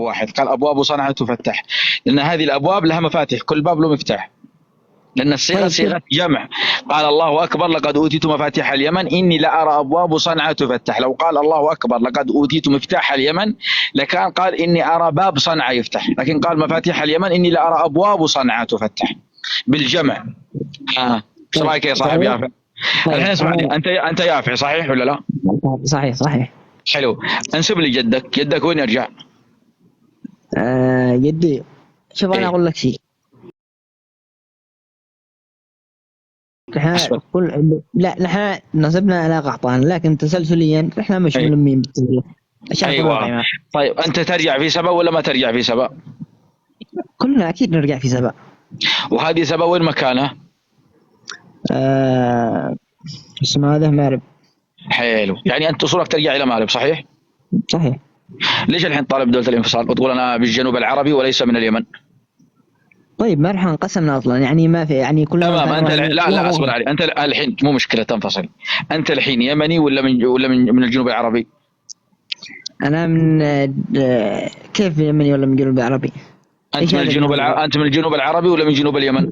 واحد، قال أبواب صنعاء تفتح، لأن هذه الأبواب لها مفاتيح، كل باب له مفتاح، لأن الصيغة طيب صيغة جمع. قال الله أكبر لقد أوتيت مفاتيح اليمن إني لأرى أبواب صنعاء تفتح. لو قال الله أكبر لقد أوتيت مفتاح اليمن لكان قال إني أرى باب صنعاء يفتح، لكن قال مفاتيح اليمن إني لأرى أبواب صنعاء تفتح بالجمع. ايش رايك يا صاحب صحيح. يافع؟ طيب الحين اسمعني، انت يافع صحيح ولا لا؟ صحيح صحيح. حلو، انسب لي جدك وين يرجع؟ جدي شوف أنا ايه أقول لك شيء. نحن اسود. لا نحن نسبنا على قحطان، لكن تسلسليا احنا مش ايه ملمين بالتسلسل عشان نكون ايوه. واقعيين. طيب انت ترجع في سبا ولا ما ترجع في سبا؟ كلنا أكيد نرجع في سبأ. وهذه سبا وين مكانها؟ اسمه هذا مأرب. حلو، يعني انت اصولك ترجع الى مأرب صحيح؟ صحيح. ليش الحين طالب دولة الانفصال وتقول انا بالجنوب العربي وليس من اليمن؟ طيب ما راح انقسمنا اصلا، يعني ما في، يعني كل تمام. مكان انت واحد. لا اصبر علي، انت الحين مو مشكلة تنفصل، انت الحين يمني ولا من الجنوب العربي؟ انا من كيف يمني ولا من جنوب العربي؟ انت ايش من هذا الجنوب الجنوب العربي؟ انت من الجنوب العربي ولا من جنوب اليمن؟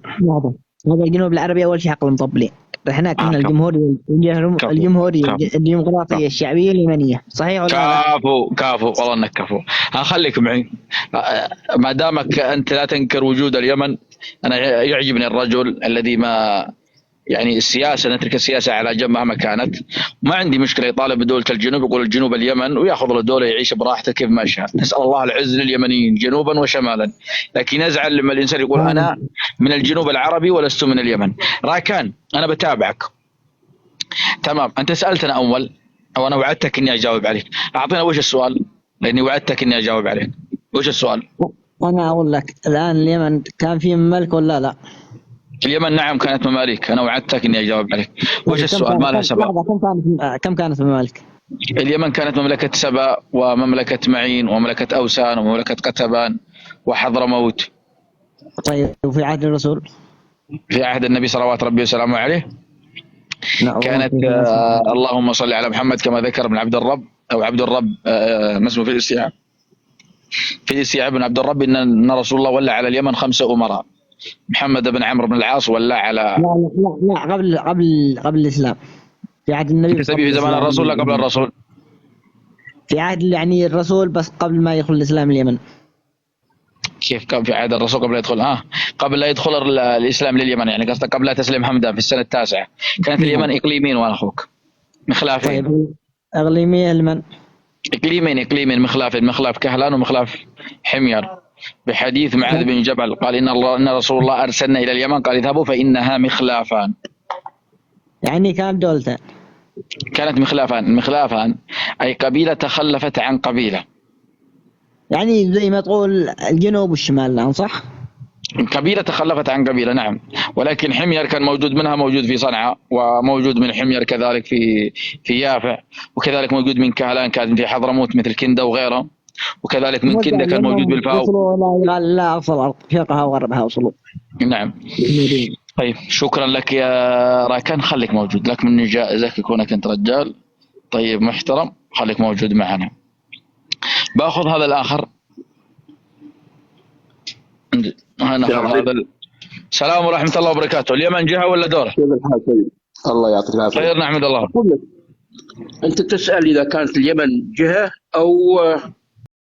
هذا الجنوب العربي اول شيء حق المطبلين. احنا كنا كفو كفو الجمهورية كفو الديمقراطية الشعبية اليمنية، صحيح ولا لا؟ كفو والله انك كفو. خليك معي، ما دامك انت لا تنكر وجود اليمن. انا يعجبني الرجل الذي ما يعني السياسه، نترك السياسه على جنب مهما كانت، ما عندي مشكله يطالب بدوله الجنوب، يقول الجنوب اليمن وياخذ له دوله يعيش براحته كيف ما شاء. نسال الله العز لليمنيين جنوبا وشمالا، لكن يزعل لما الانسان يقول انا من الجنوب العربي ولست من اليمن. راكان انا بتابعك تمام. انت سالتنا اول او انا وعدتك اني اجاوب عليك، اعطينا وش السؤال لاني وعدتك اني اجاوب عليك. وش السؤال؟ انا اقول لك الان اليمن كان في مملكة ولا لا؟ اليمن نعم كانت مماليك، انا وعدتك اني اجاوب عليك. وش طيب السؤال؟ ما لها سبب. لحظة، كم كانت ممالك؟ اليمن كانت مملكة سبأ ومملكة معين ومملكة أوسان ومملكة قتبان وحضرموت. طيب وفي عهد الرسول؟ في عهد النبي صلوات ربي وسلامه عليه كانت اللهم صل على محمد كما ذكر ابن عبد الرب أو عبد الرب ما اسمه في الاستيعاب، في الاستيعاب ابن عبد الرب إن رسول الله ولى على اليمن 5 أمراء. محمد بن عمرو بن العاص ولى على لا قبل الإسلام، في عهد النبي في زمان الرسول لا قبل الرسول؟ في عهد يعني الرسول بس قبل ما يدخل الإسلام اليمن. كيف كان في عهد الرسول قبل لا يدخل؟ قبل لا يدخل الإسلام لليمن، يعني قصدك قبل لا تسلم همدان في السنة 9 كانت اليمن إقليمين وأنا أخوك مخلافين. طيب إقليمية لمن؟ إقليمين مخلافين، مخلاف كهلان ومخلاف حمير، بحديث معاذ بن جبل قال إن رسول الله أرسلنا إلى اليمن قال اذهبوا فإنها مخلافان. يعني كانت دولتين. كانت مخلافان أي قبيلة تخلفت عن قبيلة، يعني زي ما تقول الجنوب والشمال الآن صح؟ قبيلة تخلفت عن قبيلة نعم. ولكن حمير كان موجود منها، موجود في صنعاء، وموجود من حمير كذلك في يافع، وكذلك موجود من كهلان كان في حضرموت مثل كندة وغيره، وكذلك من كندة كان موجود بالفاو. وصلوا لا أقصى الأرض شرقها وغربها وصلوا. نعم. طيب شكرا لك يا راكان، خليك موجود، لك مني جائزة كونك أنت رجال طيب محترم، خليك موجود معنا. باخذ هذا الآخر. هذا السلام ورحمة الله وبركاته. اليمن جهة ولا دولة؟ كيف الحال طيب؟ الله يعطيك العافية. خير نحمد الله. أقول لك أنت تسأل إذا كانت اليمن جهة أو